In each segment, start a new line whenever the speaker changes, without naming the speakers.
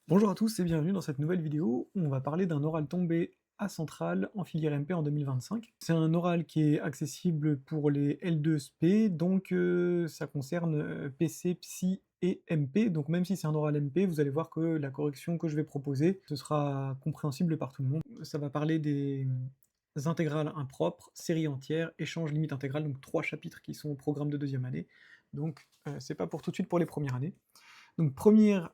Bonjour à tous et bienvenue dans cette nouvelle vidéo où on va parler d'un oral tombé à Centrale en filière MP en 2025. C'est un oral qui est accessible pour les L2SP, donc ça concerne PC, Psy et MP, donc même si c'est un oral MP, vous allez voir que la correction que je vais proposer, ce sera compréhensible par tout le monde. Ça va parler des intégrales impropres, séries entières, échanges limite intégrale, donc 3 chapitres qui sont au programme de deuxième année, donc c'est pas pour tout de suite pour les premières années. Donc première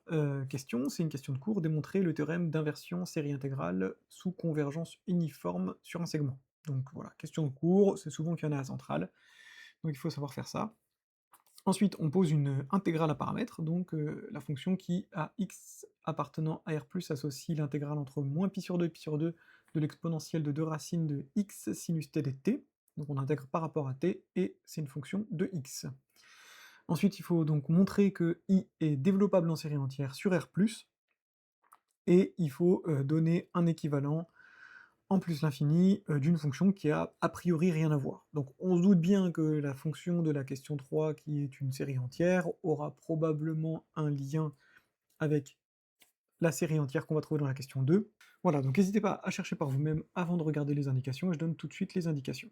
question, c'est une question de cours, démontrer le théorème d'inversion série intégrale sous convergence uniforme sur un segment. Donc voilà, question de cours, c'est souvent qu'il y en a à centrale, donc il faut savoir faire ça. Ensuite, on pose une intégrale à paramètres, donc la fonction qui, à x appartenant à R+, associe l'intégrale entre moins pi sur 2 et pi sur 2 de l'exponentielle de 2 racines de x sinus t de t, donc on intègre par rapport à t, et c'est une fonction de x. Ensuite, il faut donc montrer que I est développable en série entière sur R+, et il faut donner un équivalent en plus l'infini d'une fonction qui a priori rien à voir. Donc on se doute bien que la fonction de la question 3, qui est une série entière, aura probablement un lien avec la série entière qu'on va trouver dans la question 2. Voilà, donc n'hésitez pas à chercher par vous-même avant de regarder les indications, et je donne tout de suite les indications.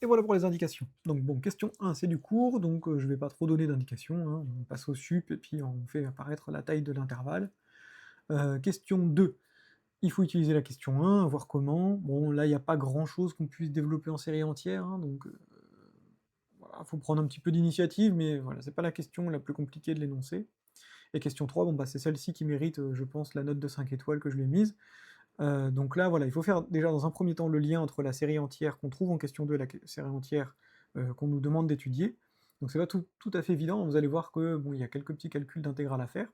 Et voilà pour les indications. Donc bon, question 1, c'est du cours, donc je vais pas trop donner d'indications, hein, on passe au sup et puis on fait apparaître la taille de l'intervalle. Question 2, il faut utiliser la question 1, voir comment. Bon, là, il y a pas grand-chose qu'on puisse développer en série entière, hein, donc voilà, faut prendre un petit peu d'initiative, mais voilà, c'est pas la question la plus compliquée de l'énoncer. Et question 3, bon bah, c'est celle-ci qui mérite, je pense, la note de 5 étoiles que je lui ai mise. Donc là, voilà, il faut faire déjà dans un premier temps le lien entre la série entière qu'on trouve en question 2 et la série entière qu'on nous demande d'étudier. Donc c'est pas tout à fait évident, vous allez voir que bon, il y a quelques petits calculs d'intégrale à faire.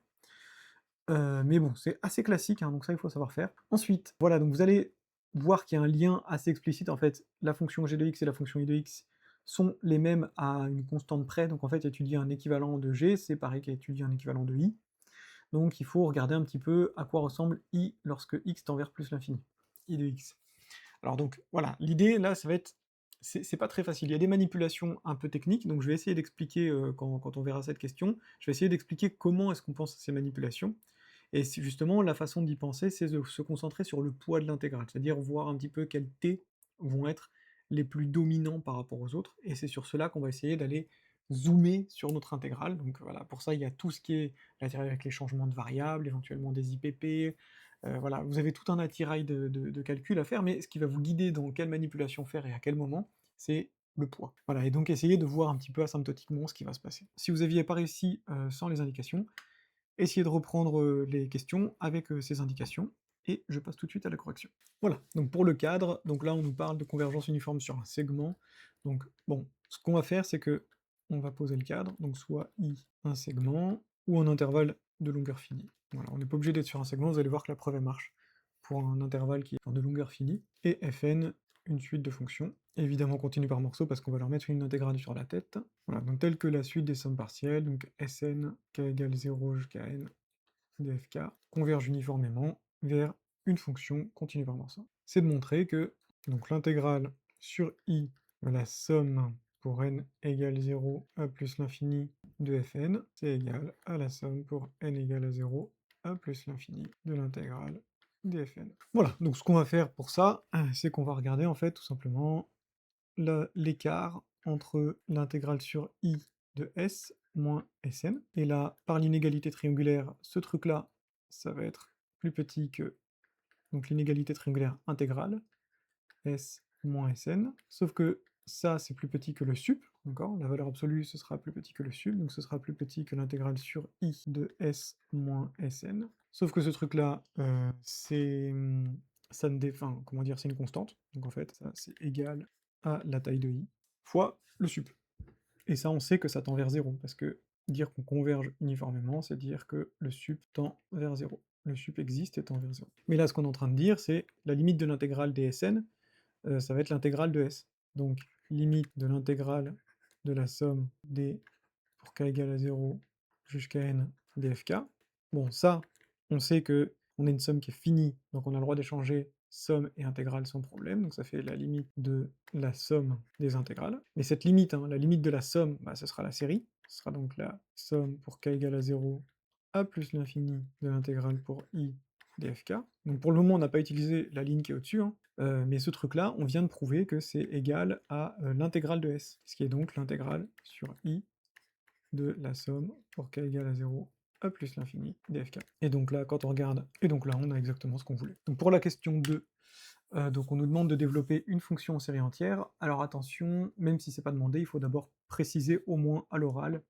Mais bon, c'est assez classique, hein, donc ça il faut savoir faire. Ensuite, voilà, donc vous allez voir qu'il y a un lien assez explicite, en fait, la fonction g de x et la fonction i de x sont les mêmes à une constante près, donc en fait étudier un équivalent de g, c'est pareil qu'étudier un équivalent de i. Donc il faut regarder un petit peu à quoi ressemble i lorsque x tend vers plus l'infini, i de x. Alors donc voilà, l'idée là, ça va être c'est pas très facile. Il y a des manipulations un peu techniques, donc je vais essayer d'expliquer, quand on verra cette question, je vais essayer d'expliquer comment est-ce qu'on pense à ces manipulations. Et c'est justement la façon d'y penser, c'est de se concentrer sur le poids de l'intégrale, c'est-à-dire voir un petit peu quels t vont être les plus dominants par rapport aux autres, et c'est sur cela qu'on va essayer d'aller zoomer sur notre intégrale. Donc voilà, pour ça, il y a tout ce qui est l'intérêt avec les changements de variables, éventuellement des IPP, voilà, vous avez tout un attirail de calculs à faire, mais ce qui va vous guider dans quelle manipulation faire et à quel moment, c'est le poids. Voilà, et donc essayez de voir un petit peu asymptotiquement ce qui va se passer. Si vous aviez pas réussi sans les indications, essayez de reprendre les questions avec ces indications, et je passe tout de suite à la correction. Voilà, donc pour le cadre, donc là on nous parle de convergence uniforme sur un segment, donc bon, ce qu'on va faire c'est que on va poser le cadre, donc soit i un segment, ou un intervalle de longueur finie. Voilà, on n'est pas obligé d'être sur un segment, vous allez voir que la preuve elle marche pour un intervalle qui est de longueur finie, et fn, une suite de fonctions, évidemment continue par morceaux parce qu'on va leur mettre une intégrale sur la tête. Voilà, donc telle que la suite des sommes partielles, donc Sn, k égale 0 jusqu'à n de fk, convergent uniformément vers une fonction continue par morceau. C'est de montrer que donc l'intégrale sur i de la somme pour n égale 0 a plus l'infini de fn, c'est égal à la somme pour n égale à 0 a plus l'infini de l'intégrale dfn. Voilà, donc ce qu'on va faire pour ça, c'est qu'on va regarder en fait tout simplement l'écart entre l'intégrale sur i de s moins Sn, et là, par l'inégalité triangulaire, ce truc-là, ça va être plus petit que donc l'inégalité triangulaire intégrale, S moins Sn, sauf que ça, c'est plus petit que le sup, d'accord? La valeur absolue, ce sera plus petit que le sup, donc ce sera plus petit que l'intégrale sur i de S moins Sn, sauf que ce truc-là, c'est... ça ne enfin, comment dire, c'est une constante, donc en fait, ça, c'est égal à la taille de i, fois le sup. Et ça, on sait que ça tend vers 0, parce que dire qu'on converge uniformément, c'est dire que le sup tend vers 0. Le sup existe et tend vers 0. Mais là, ce qu'on est en train de dire, c'est la limite de l'intégrale des Sn, ça va être l'intégrale de S. Donc, limite de l'intégrale de la somme des, pour k égale à 0 jusqu'à n dfk. Bon, ça, on sait que on a une somme qui est finie, donc on a le droit d'échanger somme et intégrale sans problème, donc ça fait la limite de la somme des intégrales. Mais cette limite, hein, la limite de la somme, bah, ce sera la série, ce sera donc la somme pour k égale à 0 à plus l'infini de l'intégrale pour i dfk. Donc pour le moment, on n'a pas utilisé la ligne qui est au-dessus, hein, mais ce truc-là, on vient de prouver que c'est égal à l'intégrale de S, ce qui est donc l'intégrale sur i de la somme pour k égale à 0 à plus l'infini dfk. Et donc là, quand on regarde, et donc là, on a exactement ce qu'on voulait. Donc pour la question 2, donc on nous demande de développer une fonction en série entière. Alors attention, même si c'est pas demandé, il faut d'abord préciser au moins à l'oral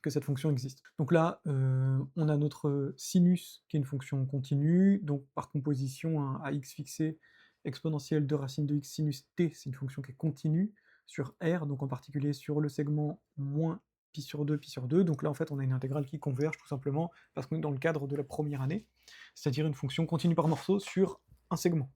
que cette fonction existe. Donc là, on a notre sinus qui est une fonction continue, donc par composition, hein, à x fixé, exponentielle de racine de x sinus t, c'est une fonction qui est continue sur R, donc en particulier sur le segment moins pi sur 2, pi sur 2. Donc là, en fait, on a une intégrale qui converge tout simplement parce qu'on est dans le cadre de la première année, c'est-à-dire une fonction continue par morceau sur un segment.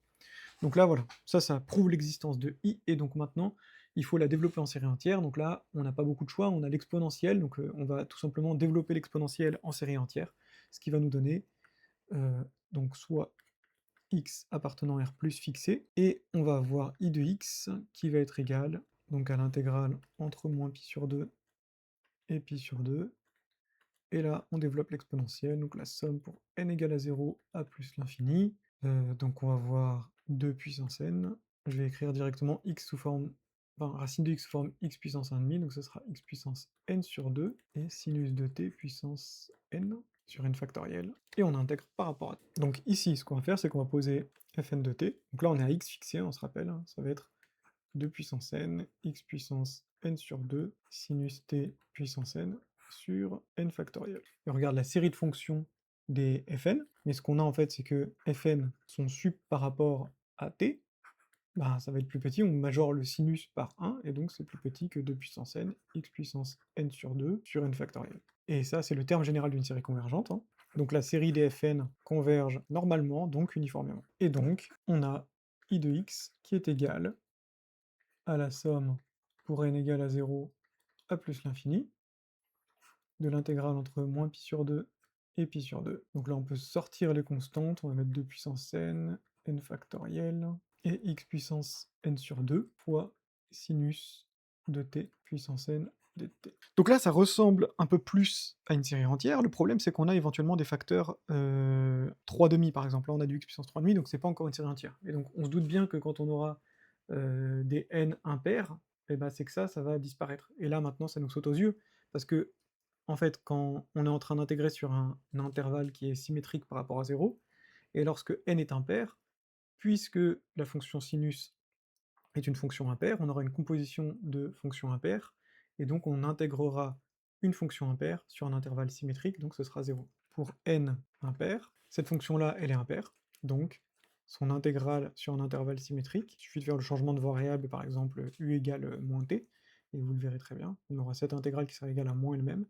Donc là, voilà, ça prouve l'existence de i, et donc maintenant, il faut la développer en série entière. Donc là, on n'a pas beaucoup de choix, on a l'exponentielle, donc on va tout simplement développer l'exponentielle en série entière, ce qui va nous donner donc soit x appartenant à R plus fixé, et on va avoir i de x qui va être égal donc à l'intégrale entre moins pi sur 2 et pi sur 2, et là, on développe l'exponentielle, donc la somme pour n égale à 0 à plus l'infini. Donc on va voir 2 puissance n. Je vais écrire directement x sous forme, enfin, racine de x sous forme x puissance 1,5, donc ce sera x puissance n sur 2, et sinus de t puissance n sur n factoriel, et on intègre par rapport à t. Donc ici, ce qu'on va faire, c'est qu'on va poser fn de t. Donc là, on est à x fixé, on se rappelle, hein, ça va être 2 puissance n, x puissance n sur 2, sinus t puissance n, sur n factoriel. Et on regarde la série de fonctions des fn, mais ce qu'on a en fait, c'est que fn sont sup par rapport à t, bah, ça va être plus petit, on majore le sinus par 1, et donc c'est plus petit que 2 puissance n, x puissance n sur 2, sur n factoriel. Et ça, c'est le terme général d'une série convergente, hein. Donc la série des fn converge normalement, donc uniformément. Et donc, on a i de x qui est égal à la somme pour n égale à 0 à plus l'infini, de l'intégrale entre moins pi sur 2 et pi sur 2. Donc là, on peut sortir les constantes, on va mettre 2 puissance n, n factoriel, et x puissance n sur 2 fois sinus de t puissance n dt. Donc là, ça ressemble un peu plus à une série entière. Le problème, c'est qu'on a éventuellement des facteurs 3,5 par exemple. Là, on a du x puissance 3,5, donc c'est pas encore une série entière. Et donc, on se doute bien que quand on aura des n impairs, et ben c'est que ça va disparaître. Et là, maintenant, ça nous saute aux yeux, parce que en fait, quand on est en train d'intégrer sur un intervalle qui est symétrique par rapport à 0, et lorsque n est impair, puisque la fonction sinus est une fonction impaire, on aura une composition de fonctions impaires, et donc on intégrera une fonction impaire sur un intervalle symétrique, donc ce sera 0. Pour n impair, cette fonction-là, elle est impaire, donc son intégrale sur un intervalle symétrique, il suffit de faire le changement de variable, par exemple u égale moins t, et vous le verrez très bien, on aura cette intégrale qui sera égale à moins elle-même,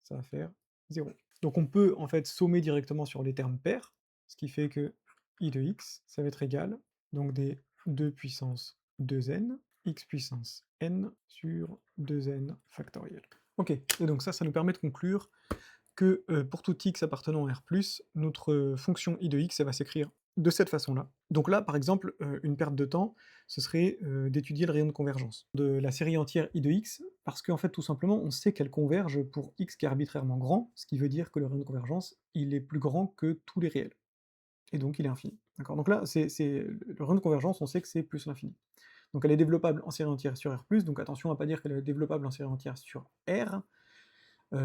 ça va faire 0. Donc on peut en fait sommer directement sur les termes pairs, ce qui fait que i de x, ça va être égal, donc des 2 puissance 2n, x puissance n sur 2n factoriel. Ok, et donc ça nous permet de conclure que pour tout x appartenant à R+, notre fonction i de x, elle va s'écrire de cette façon-là. Donc là, par exemple, une perte de temps, ce serait d'étudier le rayon de convergence de la série entière i de x, parce qu'en fait, tout simplement, on sait qu'elle converge pour x qui est arbitrairement grand, ce qui veut dire que le rayon de convergence, il est plus grand que tous les réels, et donc il est infini. D'accord. Donc là, le rayon de convergence, on sait que c'est plus l'infini. Donc elle est développable en série entière sur R+, donc attention à pas dire qu'elle est développable en série entière sur R,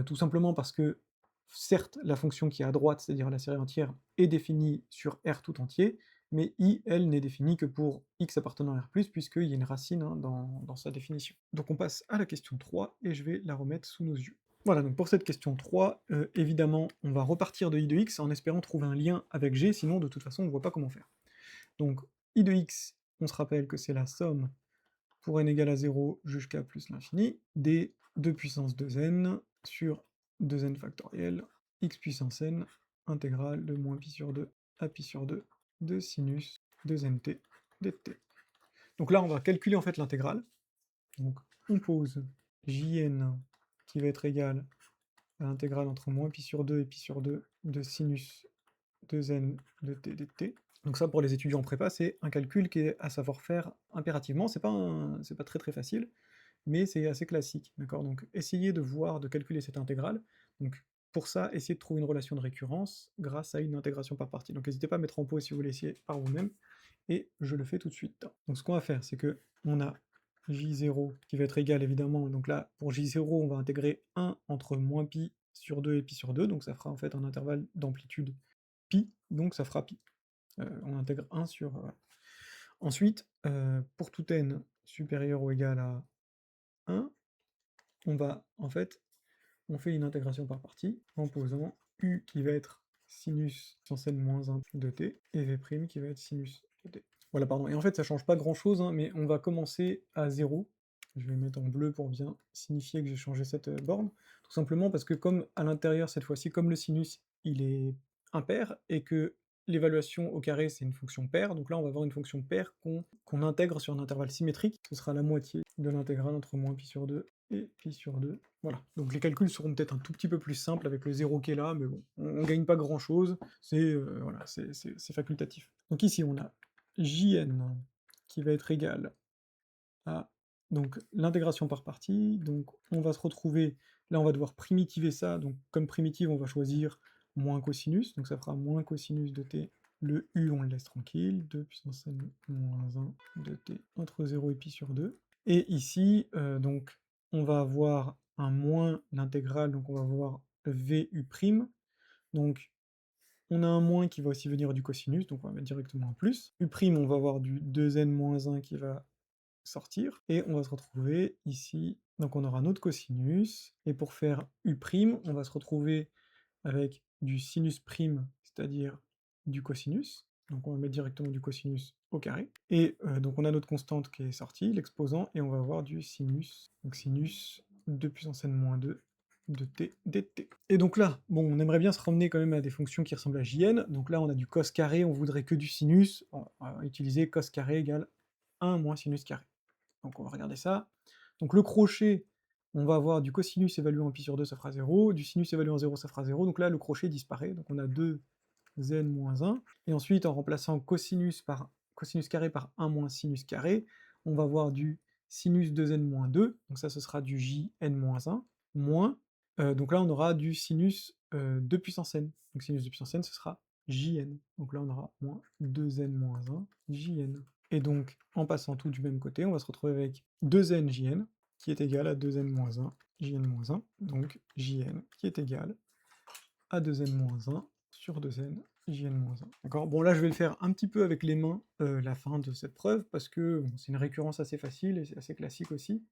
tout simplement parce que, certes, la fonction qui est à droite, c'est-à-dire la série entière, est définie sur R tout entier, mais I, elle, n'est définie que pour x appartenant à R+, puisqu'il y a une racine, hein, dans sa définition. Donc on passe à la question 3, et je vais la remettre sous nos yeux. Voilà, donc pour cette question 3, évidemment, on va repartir de i de x en espérant trouver un lien avec g, sinon de toute façon on ne voit pas comment faire. Donc i de x, on se rappelle que c'est la somme pour n égale à 0 jusqu'à plus l'infini, des 2 puissance 2n sur 2n factoriel, x puissance n, intégrale de moins pi sur 2 à pi sur 2 de sinus 2nt dt. Donc là, on va calculer en fait l'intégrale. Donc on pose jn qui va être égal à l'intégrale entre moins pi sur 2 et pi sur 2 de sinus 2n de t dt. Donc ça, pour les étudiants en prépa, c'est un calcul qui est à savoir faire impérativement. C'est pas très facile, mais c'est assez classique, d'accord? Donc essayez de calculer cette intégrale. Donc pour ça, essayez de trouver une relation de récurrence grâce à une intégration par partie. Donc n'hésitez pas à mettre en pause si vous voulez essayer par vous-même, et je le fais tout de suite. Donc ce qu'on va faire, c'est que on a J0 qui va être égal évidemment, donc là, pour J0, on va intégrer 1 entre moins pi sur 2 et pi sur 2, donc ça fera en fait un intervalle d'amplitude pi, donc ça fera pi. On intègre 1 sur... voilà. Ensuite, pour tout n supérieur ou égal à 1, on va, en fait, on fait une intégration par partie en posant u qui va être sinus puissance n moins 1 de t, et v' qui va être sinus de t. Voilà, pardon. Et en fait, ça change pas grand-chose, hein, mais on va commencer à 0. Je vais mettre en bleu pour bien signifier que j'ai changé cette borne. Tout simplement parce que comme à l'intérieur, cette fois-ci, comme le sinus, il est impair, et que l'évaluation au carré, c'est une fonction paire, donc là, on va avoir une fonction paire qu'on intègre sur un intervalle symétrique. Ce sera la moitié de l'intégrale entre moins pi sur 2 et pi sur 2. Voilà. Donc les calculs seront peut-être un tout petit peu plus simples avec le 0 qui est là, mais bon, on gagne pas grand-chose, c'est voilà, c'est facultatif. Donc ici, on a Jn qui va être égal à donc l'intégration par partie, donc on va se retrouver, là on va devoir primitiver ça, donc comme primitive on va choisir moins cosinus, donc ça fera moins cosinus de t, le u on le laisse tranquille, 2 puissance n moins 1 de t entre 0 et pi sur 2, et ici, donc on va avoir un moins l'intégrale, donc on va avoir vu', donc on a un moins qui va aussi venir du cosinus, donc on va mettre directement un plus. U', on va avoir du 2n-1 qui va sortir, et on va se retrouver ici, donc on aura un autre cosinus, et pour faire U', on va se retrouver avec du sinus prime, c'est-à-dire du cosinus, donc on va mettre directement du cosinus au carré, et donc on a notre constante qui est sortie, l'exposant, et on va avoir du sinus, donc sinus 2 puissance n-2 de t dt. Et donc là, bon, on aimerait bien se ramener quand même à des fonctions qui ressemblent à Jn, donc là on a du cos carré, on voudrait que du sinus, on va utiliser cos carré égale 1 moins sinus carré. Donc on va regarder ça. Donc le crochet, on va avoir du cosinus évalué en pi sur 2, ça fera 0, du sinus évalué en 0, ça fera 0, donc là le crochet disparaît, donc on a 2n moins 1, et ensuite en remplaçant cosinus carré par 1 moins sinus carré, on va avoir du sinus 2n moins 2, donc ça ce sera du jn moins 1, moins, donc là on aura du sinus 2 puissance n, donc sinus 2 puissance n ce sera jn, donc là on aura moins 2n moins 1 jn. Et donc, en passant tout du même côté, on va se retrouver avec 2n jn, qui est égal à 2n moins 1, jn moins 1, donc jn qui est égal à 2n moins 1 sur 2n jn moins 1. D'accord? Bon, là, je vais le faire un petit peu avec les mains, la fin de cette preuve, parce que bon, c'est une récurrence assez facile, et c'est assez classique aussi.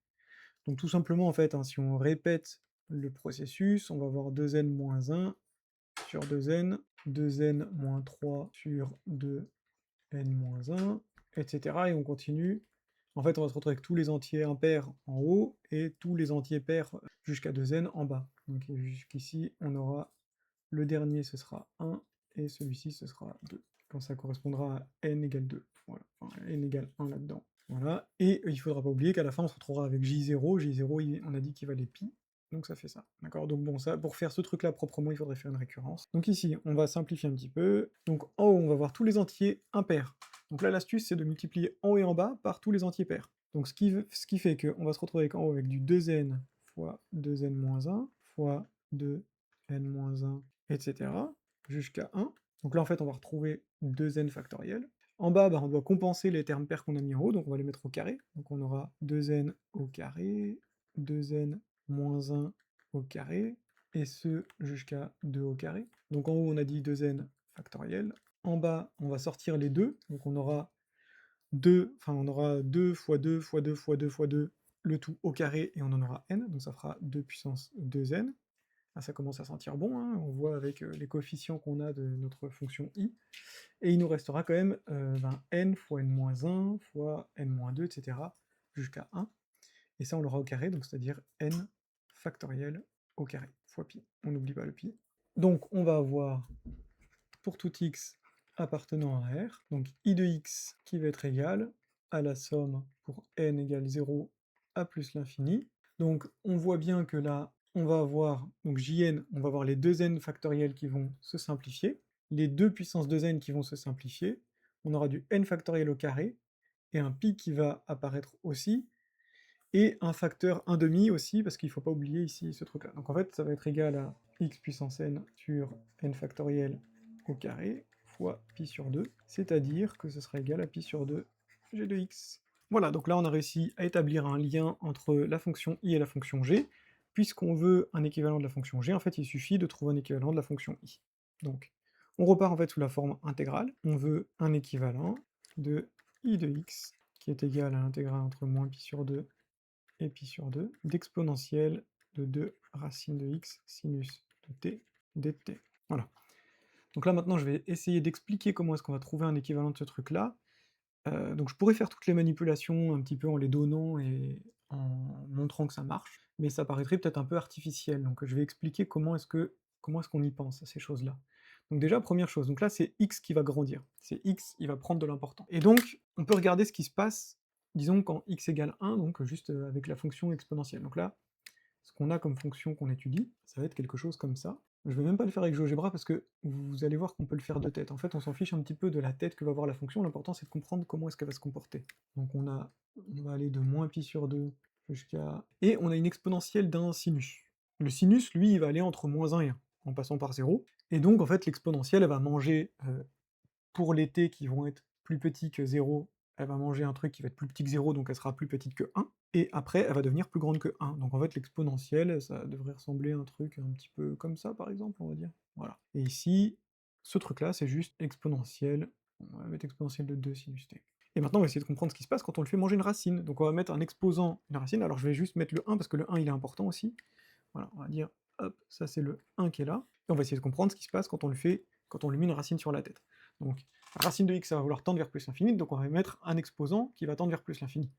Donc tout simplement, en fait, hein, si on répète le processus, on va avoir 2n moins 1 sur 2n, 2n moins 3 sur 2n moins 1, etc. Et on continue. En fait, on va se retrouver avec tous les entiers impairs en haut, et tous les entiers pairs jusqu'à 2n en bas. Donc jusqu'ici, on aura le dernier, ce sera 1, et celui-ci, ce sera 2. Quand ça correspondra à n égale 2. Voilà, enfin, n égale 1 là-dedans. Voilà, et il faudra pas oublier qu'à la fin, on se retrouvera avec J0. J0, on a dit qu'il valait pi, donc ça fait ça. D'accord? Donc bon, ça, pour faire ce truc-là proprement, il faudrait faire une récurrence. Donc ici, on va simplifier un petit peu. Donc en haut, on va voir tous les entiers impairs. Donc là, l'astuce, c'est de multiplier en haut et en bas par tous les entiers pairs. Donc ce qui fait qu'on va se retrouver en haut avec du 2n fois 2n moins 1 fois 2n-1, etc. jusqu'à 1. Donc là, en fait, on va retrouver 2n factoriel. En bas, bah, on doit compenser les termes pairs qu'on a mis en haut, donc on va les mettre au carré. Donc on aura 2n au carré, 2n moins 1 au carré, et ce jusqu'à 2 au carré. Donc en haut, on a dit 2n factoriel. En bas, on va sortir les deux, donc on aura 2 fois 2 fois 2 fois 2 fois 2, le tout au carré, et on en aura n, donc ça fera 2 puissance 2n. Ah, ça commence à sentir bon, hein, on voit avec les coefficients qu'on a de notre fonction i, et il nous restera quand même n fois n-1 fois n-2, etc. jusqu'à 1, et ça on l'aura au carré, donc c'est-à-dire n factoriel au carré, fois pi, on n'oublie pas le pi. Donc on va avoir, pour tout x appartenant à R, donc i de x qui va être égal à la somme pour n égale 0 à plus l'infini. Donc on voit bien que là, on va avoir, donc Jn, on va avoir les 2n factoriels qui vont se simplifier, les 2 puissance 2n qui vont se simplifier, on aura du n factoriel au carré, et un pi qui va apparaître aussi, et un facteur 1/2 aussi, parce qu'il ne faut pas oublier ici ce truc-là. Donc en fait, ça va être égal à x puissance n sur n factoriel au carré fois pi sur 2, c'est-à-dire que ce sera égal à pi sur 2 g de x. Voilà, donc là on a réussi à établir un lien entre la fonction i et la fonction g. Puisqu'on veut un équivalent de la fonction g, en fait il suffit de trouver un équivalent de la fonction i. Donc on repart en fait sous la forme intégrale, on veut un équivalent de i de x qui est égal à l'intégrale entre moins pi sur 2 et pi sur 2 d'exponentielle de 2 racine de x sinus de t dt. Voilà. Donc là maintenant je vais essayer d'expliquer comment est-ce qu'on va trouver un équivalent de ce truc-là. Donc je pourrais faire toutes les manipulations un petit peu en les donnant et en montrant que ça marche, mais ça paraîtrait peut-être un peu artificiel, donc je vais expliquer comment est-ce qu'on y pense à ces choses-là. Donc déjà, première chose, donc là c'est x qui va grandir, c'est x, il va prendre de l'important. Et donc, on peut regarder ce qui se passe, disons quand x égale 1, donc juste avec la fonction exponentielle. Donc là, ce qu'on a comme fonction qu'on étudie, ça va être quelque chose comme ça. Je vais même pas le faire avec GeoGebra parce que vous allez voir qu'on peut le faire de tête. En fait, on s'en fiche un petit peu de la tête que va avoir la fonction, l'important c'est de comprendre comment est-ce qu'elle va se comporter. Donc on va aller de moins pi sur 2 jusqu'à... Et on a une exponentielle d'un sinus. Le sinus, lui, il va aller entre moins 1 et 1, en passant par 0. Et donc, en fait, l'exponentielle, elle va manger, pour les t qui vont être plus petits que 0, elle va manger un truc qui va être plus petit que 0, donc elle sera plus petite que 1, et après, elle va devenir plus grande que 1. Donc en fait, l'exponentielle, ça devrait ressembler à un truc un petit peu comme ça, par exemple, on va dire. Voilà. Et ici, ce truc-là, c'est juste exponentielle, on va mettre exponentielle de 2 sinus t. Et maintenant, on va essayer de comprendre ce qui se passe quand on le fait manger une racine. Donc on va mettre un exposant, une racine, alors je vais juste mettre le 1, parce que le 1, il est important aussi. Voilà, on va dire, hop, ça c'est le 1 qui est là, et on va essayer de comprendre ce qui se passe quand on lui met une racine sur la tête. Donc, racine de x, ça va vouloir tendre vers plus l'infini, donc on va mettre un exposant qui va tendre vers plus l'infini.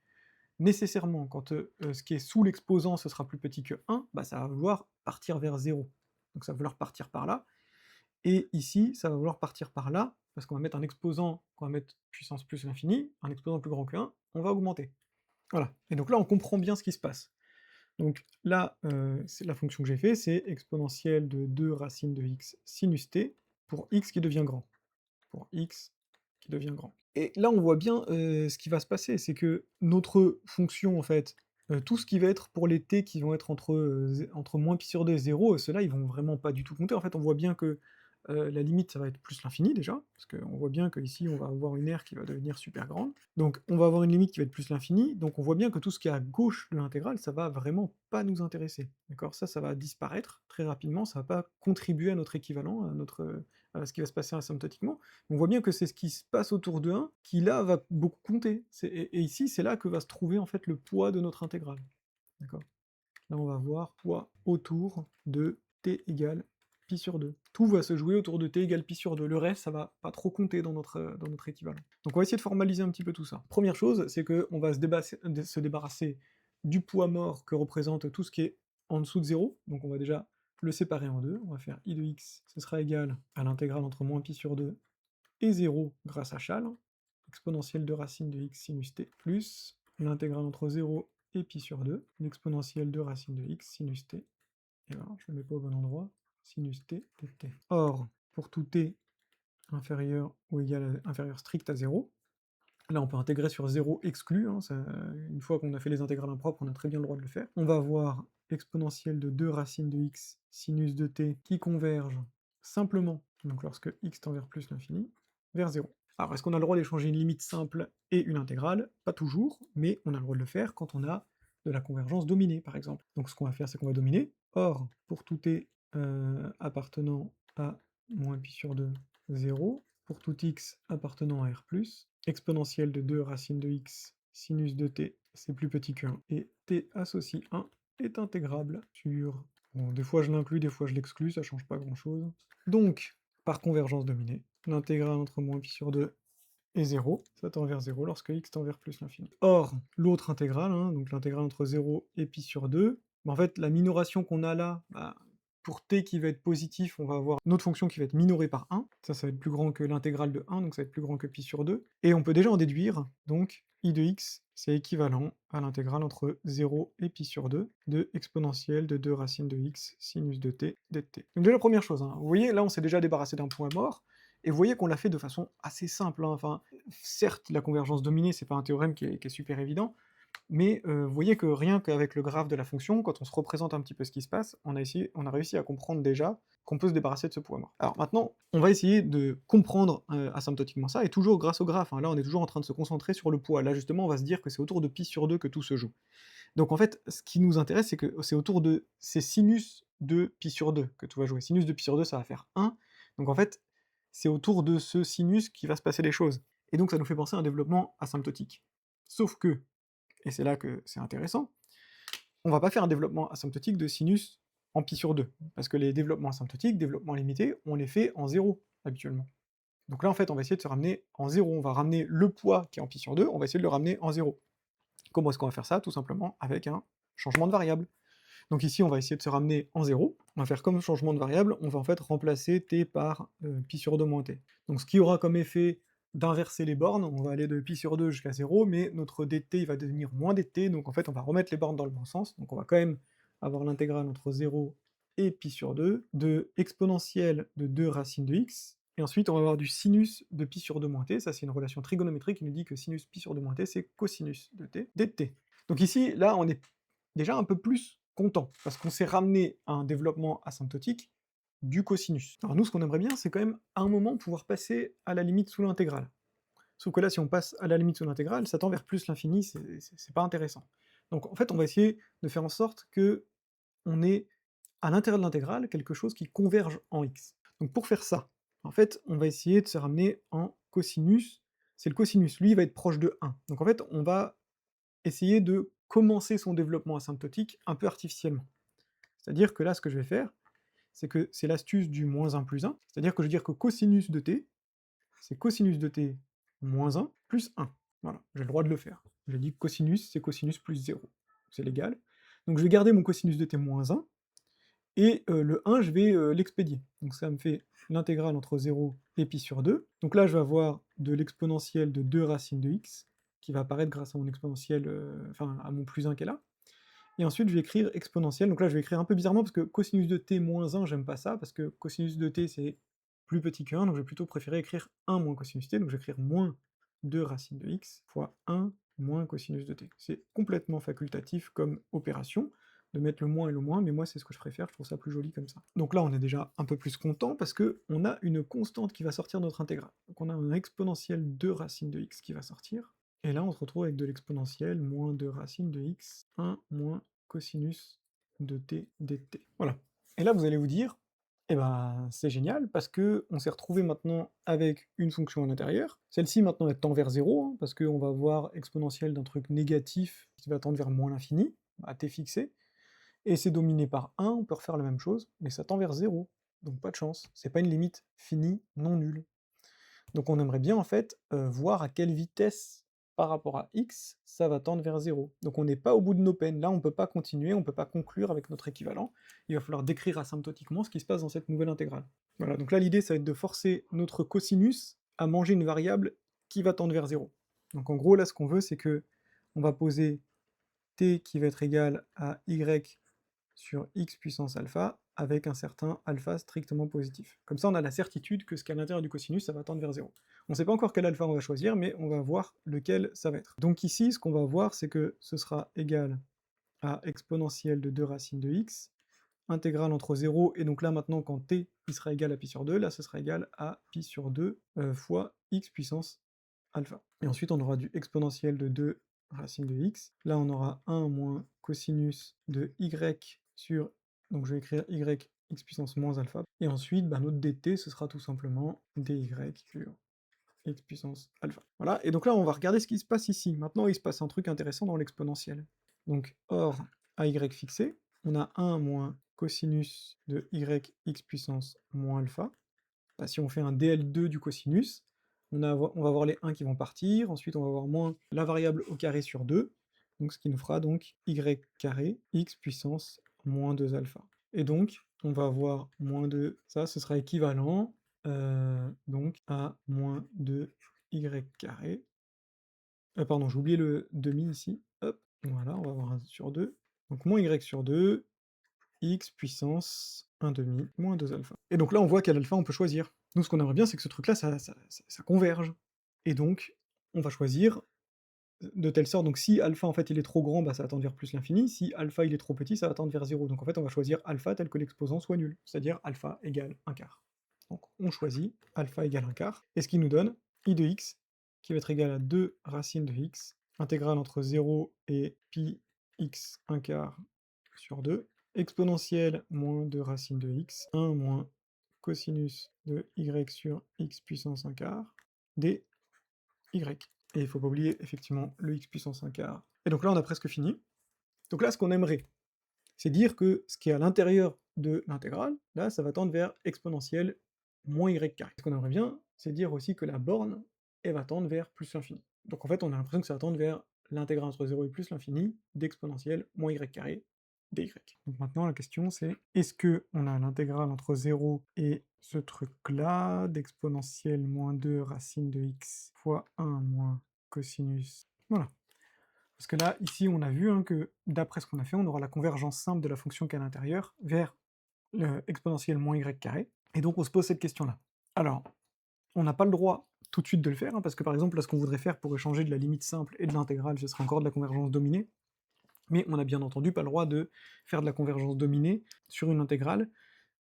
Nécessairement, quand ce qui est sous l'exposant, ce sera plus petit que 1, bah ça va vouloir partir vers 0. Donc ça va vouloir partir par là, et ici, ça va vouloir partir par là, parce qu'on va mettre un exposant, qu'on va mettre puissance plus l'infini, un exposant plus grand que 1, on va augmenter. Voilà, et donc là on comprend bien ce qui se passe. Donc là, c'est la fonction que j'ai fait, c'est exponentielle de 2 racine de x sinus t, pour x qui devient grand. Pour x qui devient grand. Et là, on voit bien ce qui va se passer, c'est que notre fonction, en fait, tout ce qui va être pour les t qui vont être entre moins pi sur 2 et 0, ceux-là, ils vont vraiment pas du tout compter. En fait, on voit bien que la limite, ça va être plus l'infini déjà, parce qu'on voit bien qu'ici, on va avoir une aire qui va devenir super grande. Donc on va avoir une limite qui va être plus l'infini, donc on voit bien que tout ce qui est à gauche de l'intégrale, ça va vraiment pas nous intéresser. D'accord? Ça va disparaître très rapidement, ça va pas contribuer à notre équivalent, à ce qui va se passer asymptotiquement. On voit bien que c'est ce qui se passe autour de 1 qui là va beaucoup compter. Et ici, c'est là que va se trouver en fait le poids de notre intégrale. D'accord? Là, on va voir poids autour de t égale pi sur 2. Tout va se jouer autour de t égale pi sur 2. Le reste, ça va pas trop compter dans notre équivalent. Donc on va essayer de formaliser un petit peu tout ça. Première chose, c'est qu'on va se débarrasser du poids mort que représente tout ce qui est en dessous de 0. Donc on va déjà le séparer en deux. On va faire i de x, ce sera égal à l'intégrale entre moins pi sur 2 et 0 grâce à Chasles, exponentielle de racine de x sinus t, plus l'intégrale entre 0 et pi sur 2, l'exponentielle de racine de x sinus t, et là, je ne le mets pas au bon endroit, sinus t dt. Or, pour tout t inférieur ou égal à, inférieur strict à 0, là on peut intégrer sur 0 exclu, hein, une fois qu'on a fait les intégrales impropres, on a très bien le droit de le faire. On va avoir exponentielle de 2 racines de x sinus de t qui converge simplement, donc lorsque x tend vers plus l'infini, vers 0. Alors, est-ce qu'on a le droit d'échanger une limite simple et une intégrale? Pas toujours, mais on a le droit de le faire quand on a de la convergence dominée, par exemple. Donc ce qu'on va faire, c'est qu'on va dominer. Or, pour tout t appartenant à moins pi sur 2, 0, pour tout x appartenant à R+, exponentielle de 2 racine de x sinus de t, c'est plus petit que 1, et t associe 1 est intégrable sur... Bon, des fois je l'inclus, des fois je l'exclus, ça change pas grand-chose. Donc, par convergence dominée, l'intégrale entre moins pi sur 2 et 0, ça tend vers 0 lorsque x tend vers plus l'infini. Or, l'autre intégrale, hein, donc l'intégrale entre 0 et pi sur 2, bah en fait, la minoration qu'on a là, bah, pour t qui va être positif, on va avoir une autre fonction qui va être minorée par 1, ça va être plus grand que l'intégrale de 1, donc ça va être plus grand que pi sur 2, et on peut déjà en déduire, donc, i de x, c'est équivalent à l'intégrale entre 0 et pi sur 2 de exponentielle de 2 racines de x sinus de t dt. Donc déjà, première chose, hein, vous voyez, là on s'est déjà débarrassé d'un point mort, et vous voyez qu'on l'a fait de façon assez simple, hein. Enfin, certes, la convergence dominée, c'est pas un théorème qui est super évident, Mais vous voyez que rien qu'avec le graphe de la fonction, quand on se représente un petit peu ce qui se passe, on a réussi à comprendre déjà qu'on peut se débarrasser de ce poids mort. Alors maintenant, on va essayer de comprendre, asymptotiquement ça, et toujours grâce au graphe, hein. Là, on est toujours en train de se concentrer sur le poids. Là, justement, on va se dire que c'est autour de π/2 que tout se joue. Donc en fait, ce qui nous intéresse, c'est que c'est autour de ces sinus de π/2 que tout va jouer. Sinus de π/2, ça va faire 1. Donc en fait, c'est autour de ce sinus qui va se passer les choses. Et donc ça nous fait penser à un développement asymptotique. Sauf que, et c'est là que c'est intéressant, on va pas faire un développement asymptotique de sinus en π/2, parce que les développements asymptotiques, développements limités, on les fait en 0 habituellement. Donc là, en fait, on va essayer de se ramener en 0. On va ramener le poids qui est en π/2, on va essayer de le ramener en 0. Comment est-ce qu'on va faire ça? Tout simplement avec un changement de variable. Donc ici, on va essayer de se ramener en 0. On va faire comme changement de variable, on va en fait remplacer t par π/2 moins t. Donc ce qui aura comme effet d'inverser les bornes, on va aller de π/2 jusqu'à 0, mais notre dt il va devenir moins dt, donc en fait on va remettre les bornes dans le bon sens, donc on va quand même avoir l'intégrale entre 0 et π/2 de exponentielle de 2 racines de x, et ensuite on va avoir du sinus de π/2 moins t, ça c'est une relation trigonométrique qui nous dit que sinus π/2 moins t c'est cosinus de t dt. Donc ici, là on est déjà un peu plus content, parce qu'on s'est ramené à un développement asymptotique du cosinus. Alors nous, ce qu'on aimerait bien, c'est quand même, à un moment, pouvoir passer à la limite sous l'intégrale. Sauf que là, si on passe à la limite sous l'intégrale, ça tend vers plus l'infini, c'est pas intéressant. Donc en fait, on va essayer de faire en sorte que on ait, à l'intérieur de l'intégrale, quelque chose qui converge en x. Donc pour faire ça, en fait, on va essayer de se ramener en cosinus, c'est le cosinus, lui, il va être proche de 1. Donc en fait, on va essayer de commencer son développement asymptotique un peu artificiellement. C'est-à-dire que là, ce que je vais faire, c'est que c'est l'astuce du moins 1 plus 1, c'est-à-dire que je vais dire que cosinus de t, c'est cosinus de t moins 1 plus 1. Voilà, j'ai le droit de le faire. Je dis que cosinus, c'est cosinus plus 0. C'est légal. Donc je vais garder mon cosinus de t moins 1, et le 1, je vais l'expédier. Donc ça me fait l'intégrale entre 0 et π/2. Donc là, je vais avoir de l'exponentielle de 2 racines de x, qui va apparaître grâce à mon exponentielle, enfin à mon plus 1 qui est là. Et ensuite, je vais écrire exponentielle. Donc là, je vais écrire un peu bizarrement, parce que cosinus de t moins 1, j'aime pas ça, parce que cosinus de t, c'est plus petit que 1, donc je vais plutôt préférer écrire 1 moins cosinus t, donc je vais écrire moins 2 racines de x fois 1 moins cosinus de t. C'est complètement facultatif comme opération, de mettre le moins et le moins, mais moi c'est ce que je préfère, je trouve ça plus joli comme ça. Donc là, on est déjà un peu plus content, parce que on a une constante qui va sortir de notre intégrale. Donc on a un exponentielle 2 racines de x qui va sortir, et là on se retrouve avec de l'exponentielle moins 2 racines de x, 1 moins cosinus de t dt. Voilà. Et là vous allez vous dire, eh ben c'est génial, parce que on s'est retrouvé maintenant avec une fonction à l'intérieur. Celle-ci maintenant elle tend vers 0, hein, parce qu'on va avoir exponentielle d'un truc négatif qui va tendre vers moins l'infini, à t fixé, et c'est dominé par 1, on peut refaire la même chose, mais ça tend vers 0, donc pas de chance, c'est pas une limite finie non nulle. Donc on aimerait bien en fait voir à quelle vitesse par rapport à x ça va tendre vers 0. Donc on n'est pas au bout de nos peines, là on peut pas continuer, on peut pas conclure avec notre équivalent, il va falloir décrire asymptotiquement ce qui se passe dans cette nouvelle intégrale. Voilà, donc là l'idée ça va être de forcer notre cosinus à manger une variable qui va tendre vers 0. Donc en gros là ce qu'on veut c'est que on va poser t qui va être égal à y sur x puissance alpha avec un certain alpha strictement positif. Comme ça, on a la certitude que ce qu'il y a à l'intérieur du cosinus, ça va tendre vers 0. On ne sait pas encore quel alpha on va choisir, mais on va voir lequel ça va être. Donc ici, ce qu'on va voir, c'est que ce sera égal à exponentielle de 2 racines de x, intégrale entre 0, et donc là maintenant, quand t il sera égal à π/2, là ce sera égal à π/2 fois x puissance alpha. Et ensuite, on aura du exponentielle de 2 racine de x. Là, on aura 1 moins cosinus de y sur, donc je vais écrire y x puissance moins alpha, et ensuite bah, notre dt ce sera tout simplement dy sur x puissance alpha. Voilà, et donc là on va regarder ce qui se passe ici. Maintenant il se passe un truc intéressant dans l'exponentielle. Donc hors ay fixé, on a 1 moins cosinus de y x puissance moins alpha. Bah, si on fait un dl2 du cosinus, on va avoir les 1 qui vont partir, ensuite on va avoir moins la variable au carré sur 2, donc ce qui nous fera donc y carré x puissance moins 2 alpha. Et donc, on va avoir moins 2, ça ce sera équivalent donc à moins 2 y carré. Pardon, j'ai oublié le demi ici, hop, voilà, on va avoir 1 sur 2, donc moins y sur 2, x puissance 1 demi moins 2 alpha. Et donc là, on voit quel alpha on peut choisir. Nous, ce qu'on aimerait bien, c'est que ce truc-là, ça converge. Et donc, on va choisir de telle sorte, donc si alpha, en fait, il est trop grand, bah, ça va tendre vers plus l'infini, si alpha, il est trop petit, ça va tendre vers 0. Donc en fait, on va choisir alpha tel que l'exposant soit nul, c'est-à-dire alpha égale 1/4. Donc on choisit alpha égale 1/4, et ce qui nous donne I de x, qui va être égal à 2 racines de x, intégrale entre 0 et pi x 1/4 sur 2, exponentielle moins 2 racines de x, 1 moins cosinus de y sur x puissance 1/4, d y. Et il faut pas oublier effectivement le x puissance 1/4. Et donc là, on a presque fini. Donc là, ce qu'on aimerait, c'est dire que ce qui est à l'intérieur de l'intégrale, là, ça va tendre vers exponentielle moins y carré. Ce qu'on aimerait bien, c'est dire aussi que la borne, elle va tendre vers plus l'infini. Donc en fait, on a l'impression que ça va tendre vers l'intégrale entre 0 et plus l'infini d'exponentielle moins y carré dy. Donc maintenant, la question c'est, est-ce que on a l'intégrale entre 0 et ce truc-là, d'exponentielle moins 2 racine de x fois 1 moins cosinus. Voilà. Parce que là, ici, on a vu hein, que, d'après ce qu'on a fait, on aura la convergence simple de la fonction qui est à l'intérieur vers le exponentielle moins y carré, et donc on se pose cette question-là. Alors, on n'a pas le droit tout de suite de le faire, hein, parce que par exemple, là, ce qu'on voudrait faire pour échanger de la limite simple et de l'intégrale, ce serait encore de la convergence dominée, mais on n'a bien entendu pas le droit de faire de la convergence dominée sur une intégrale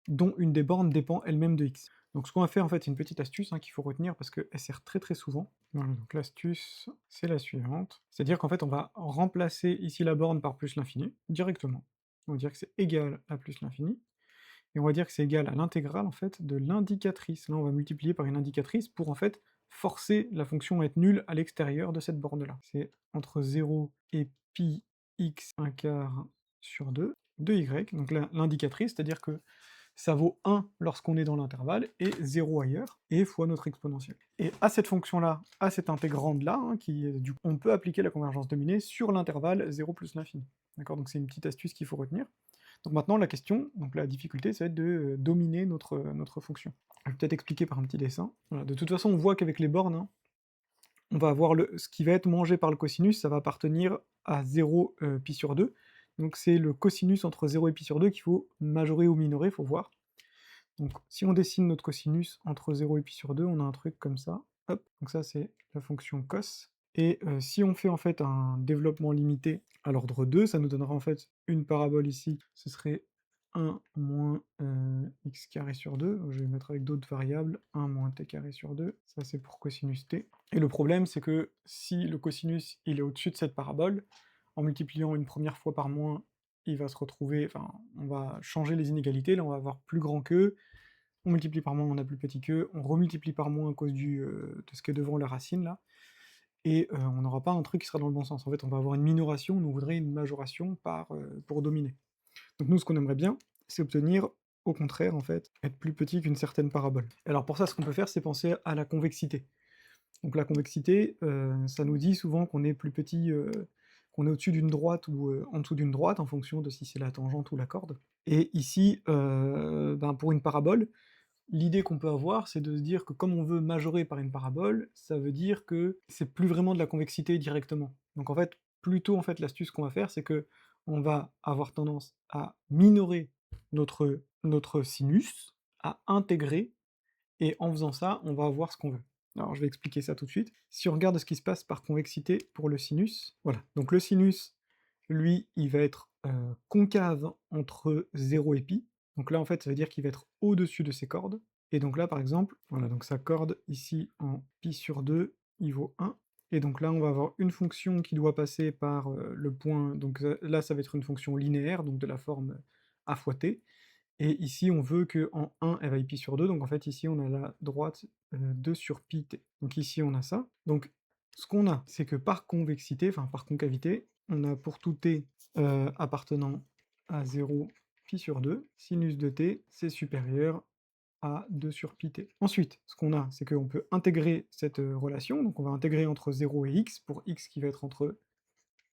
dont une des bornes dépend elle-même de x. Donc ce qu'on va faire en fait, c'est une petite astuce hein, qu'il faut retenir parce qu'elle sert très très souvent. Voilà, donc l'astuce, c'est la suivante. C'est-à-dire qu'en fait, on va remplacer ici la borne par plus l'infini, directement. On va dire que c'est égal à plus l'infini, et on va dire que c'est égal à l'intégrale en fait de l'indicatrice. Là, on va multiplier par une indicatrice pour en fait forcer la fonction à être nulle à l'extérieur de cette borne-là. C'est entre 0 et pi x 1/4 sur 2 de y, donc l'indicatrice, c'est-à-dire que ça vaut 1 lorsqu'on est dans l'intervalle, et 0 ailleurs, et fois notre exponentielle. Et à cette fonction-là, à cette intégrande-là, hein, du coup, on peut appliquer la convergence dominée sur l'intervalle 0 plus l'infini. D'accord? Donc c'est une petite astuce qu'il faut retenir. Donc maintenant, la question, donc la difficulté, ça va être de dominer notre fonction. Je vais peut-être expliquer par un petit dessin. Voilà, de toute façon, on voit qu'avec les bornes, hein, on va avoir ce qui va être mangé par le cosinus, ça va appartenir à 0 pi sur 2, donc c'est le cosinus entre 0 et pi sur 2 qu'il faut majorer ou minorer, faut voir. Donc si on dessine notre cosinus entre 0 et pi sur 2, on a un truc comme ça, hop, donc ça c'est la fonction cos, et si on fait en fait un développement limité à l'ordre 2, ça nous donnera en fait une parabole ici, ce serait 1 moins x carré sur 2, je vais mettre avec d'autres variables, 1 moins t carré sur 2, ça c'est pour cosinus t. Et le problème c'est que si le cosinus il est au-dessus de cette parabole, en multipliant une première fois par moins, il va se retrouver, enfin, on va changer les inégalités, là on va avoir plus grand que, on multiplie par moins, on a plus petit que, on remultiplie par moins à cause de ce qui est devant la racine là, et on n'aura pas un truc qui sera dans le bon sens. En fait, on va avoir une minoration, on voudrait une majoration pour dominer. Donc nous, ce qu'on aimerait bien, c'est obtenir, au contraire, en fait, être plus petit qu'une certaine parabole. Alors pour ça, ce qu'on peut faire, c'est penser à la convexité. Donc la convexité, ça nous dit souvent qu'on est plus petit, qu'on est au-dessus d'une droite ou en dessous d'une droite, en fonction de si c'est la tangente ou la corde. Et ici, ben, pour une parabole, l'idée qu'on peut avoir, c'est de se dire que comme on veut majorer par une parabole, ça veut dire que c'est plus vraiment de la convexité directement. Donc en fait, plutôt en fait l'astuce qu'on va faire, c'est que on va avoir tendance à minorer notre sinus, à intégrer, et en faisant ça, on va avoir ce qu'on veut. Alors je vais expliquer ça tout de suite. Si on regarde ce qui se passe par convexité pour le sinus, voilà. Donc le sinus, lui, il va être concave entre 0 et pi. Donc là, en fait, ça veut dire qu'il va être au-dessus de ses cordes. Et donc là, par exemple, voilà, donc sa corde ici en pi sur 2, il vaut 1. Et donc là, on va avoir une fonction qui doit passer par le point, donc là, ça va être une fonction linéaire, donc de la forme a fois t. Et ici, on veut qu'en 1, elle vaille pi sur 2, donc en fait, ici, on a la droite 2 sur pi t. Donc ici, on a ça. Donc, ce qu'on a, c'est que par convexité, enfin par concavité, on a pour tout t appartenant à 0 pi sur 2, sinus de t, c'est supérieur à 2 sur pi t. Ensuite, ce qu'on a, c'est qu'on peut intégrer cette relation, donc on va intégrer entre 0 et x, pour x qui va être entre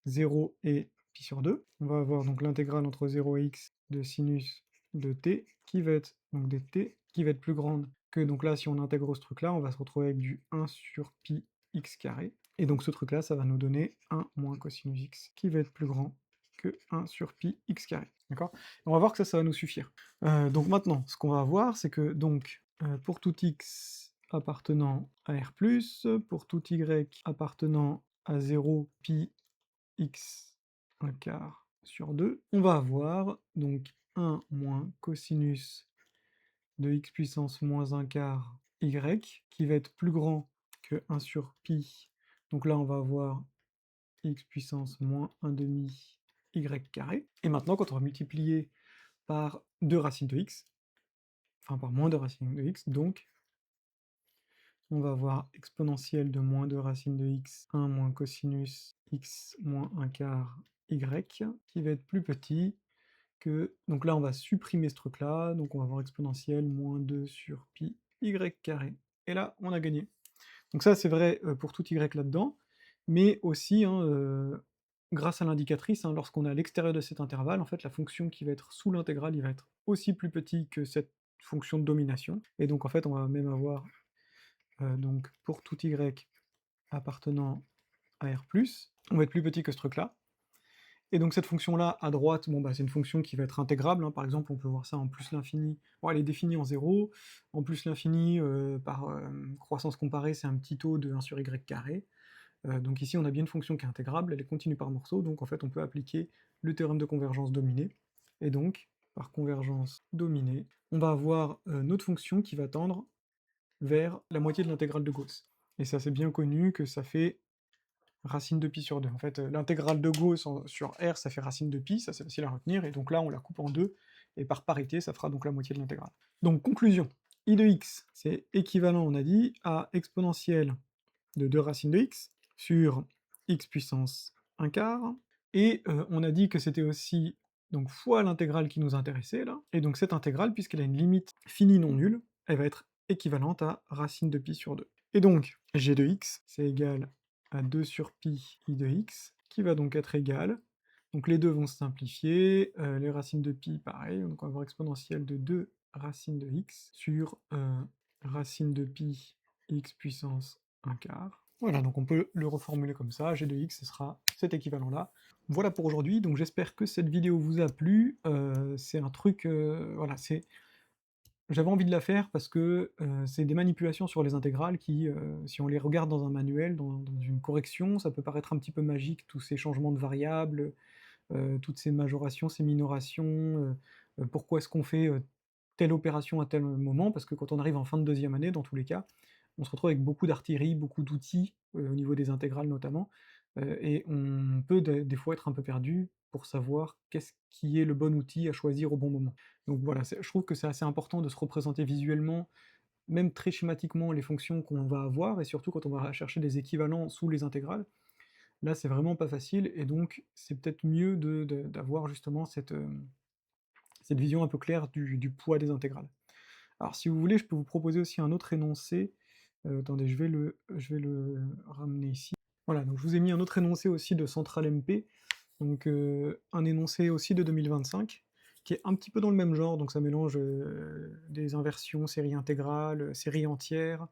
0 et pi sur 2. On va avoir donc l'intégrale entre 0 et x de sinus de t, qui va être donc des t, qui va être plus grande que, donc là, si on intègre ce truc-là, on va se retrouver avec du 1 sur pi x carré, et donc ce truc-là, ça va nous donner 1 moins cosinus x, qui va être plus grand que 1 sur pi x carré, d'accord? On va voir que ça va nous suffire. Donc maintenant, ce qu'on va voir, c'est que, donc, pour tout x appartenant à R+, pour tout y appartenant à 0 pi x 1/4 sur 2, on va avoir donc 1 moins cosinus de x puissance moins 1/4 y, qui va être plus grand que 1 sur pi. Donc là, on va avoir x puissance moins 1 demi y carré. Et maintenant, quand on va multiplier par 2 racines de x, enfin par moins 2 racines de x, donc on va avoir exponentielle de moins 2 racines de x, 1 moins cosinus x moins 1/4 y, qui va être plus petit que... Donc là, on va supprimer ce truc-là, donc on va avoir exponentielle moins 2 sur pi y carré. Et là, on a gagné. Donc ça, c'est vrai pour tout y là-dedans, mais aussi, hein, grâce à l'indicatrice, hein, lorsqu'on est à l'extérieur de cet intervalle, en fait, la fonction qui va être sous l'intégrale, il va être aussi plus petit que cette fonction de domination. Et donc, en fait, on va même avoir, donc, pour tout y appartenant à R+, on va être plus petit que ce truc-là. Et donc cette fonction-là, à droite, bon, bah, c'est une fonction qui va être intégrable, hein. Par exemple, on peut voir ça en plus l'infini. Bon, elle est définie en 0, en plus l'infini, par croissance comparée, c'est un petit taux de 1 sur y carré. Donc ici, on a bien une fonction qui est intégrable, elle est continue par morceaux, donc en fait, on peut appliquer le théorème de convergence dominée. Et donc, par convergence dominée, on va avoir notre fonction qui va tendre vers la moitié de l'intégrale de Gauss. Et ça, c'est bien connu que ça fait racine de pi sur 2. En fait, l'intégrale de Gauss sur R, ça fait racine de pi, ça c'est facile à retenir, et donc là, on la coupe en deux, et par parité, ça fera donc la moitié de l'intégrale. Donc, conclusion, I de x, c'est équivalent, on a dit, à exponentielle de 2 racines de x sur x puissance 1/4, et on a dit que c'était aussi donc fois l'intégrale qui nous intéressait, là, et donc cette intégrale, puisqu'elle a une limite finie non nulle, elle va être équivalente à racine de pi sur 2. Et donc, g de x, c'est égal à 2 sur pi I de x, qui va donc être égal, donc les deux vont se simplifier, les racines de pi, pareil, donc on va avoir exponentielle de 2 racines de x sur racine de pi x puissance 1/4. Voilà, donc on peut le reformuler comme ça, g de x, ce sera cet équivalent-là. Voilà pour aujourd'hui, donc j'espère que cette vidéo vous a plu, c'est un truc, voilà, j'avais envie de la faire parce que, c'est des manipulations sur les intégrales qui, si on les regarde dans un manuel, dans une correction, ça peut paraître un petit peu magique, tous ces changements de variables, toutes ces majorations, ces minorations, pourquoi est-ce qu'on fait, telle opération à tel moment? Parce que quand on arrive en fin de deuxième année, dans tous les cas, on se retrouve avec beaucoup d'artillerie, beaucoup d'outils, au niveau des intégrales notamment, et on peut des fois être un peu perdu pour savoir qu'est-ce qui est le bon outil à choisir au bon moment. Donc voilà, je trouve que c'est assez important de se représenter visuellement, même très schématiquement, les fonctions qu'on va avoir, et surtout quand on va chercher des équivalents sous les intégrales. Là, c'est vraiment pas facile, et donc c'est peut-être mieux d'avoir justement cette vision un peu claire du poids des intégrales. Alors si vous voulez, je peux vous proposer aussi un autre énoncé, attendez, je vais le ramener ici. Voilà, donc je vous ai mis un autre énoncé aussi de Central MP, donc un énoncé aussi de 2025, qui est un petit peu dans le même genre, donc ça mélange, des inversions, séries intégrales, séries entières,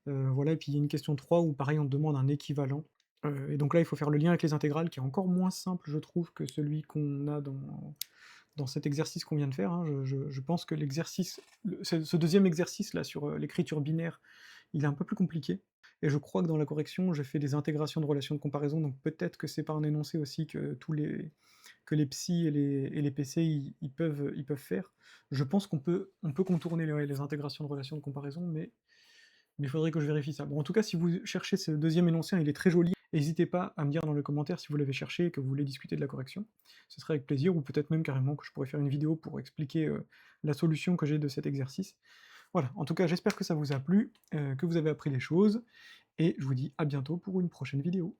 voilà, et puis il y a une question 3 où pareil on te demande un équivalent, et donc là il faut faire le lien avec les intégrales, qui est encore moins simple je trouve que celui qu'on a dans cet exercice qu'on vient de faire, hein. Je pense que l'exercice, ce deuxième exercice là sur l'écriture binaire, il est un peu plus compliqué, et je crois que dans la correction, j'ai fait des intégrations de relations de comparaison, donc peut-être que c'est par un énoncé aussi que les psy et les PC ils peuvent faire. Je pense qu'on peut contourner les intégrations de relations de comparaison, mais il faudrait que je vérifie ça. Bon, en tout cas, si vous cherchez ce deuxième énoncé, hein, il est très joli. N'hésitez pas à me dire dans les commentaires si vous l'avez cherché et que vous voulez discuter de la correction. Ce serait avec plaisir, ou peut-être même carrément que je pourrais faire une vidéo pour expliquer la solution que j'ai de cet exercice. Voilà, en tout cas, j'espère que ça vous a plu, que vous avez appris des choses, et je vous dis à bientôt pour une prochaine vidéo.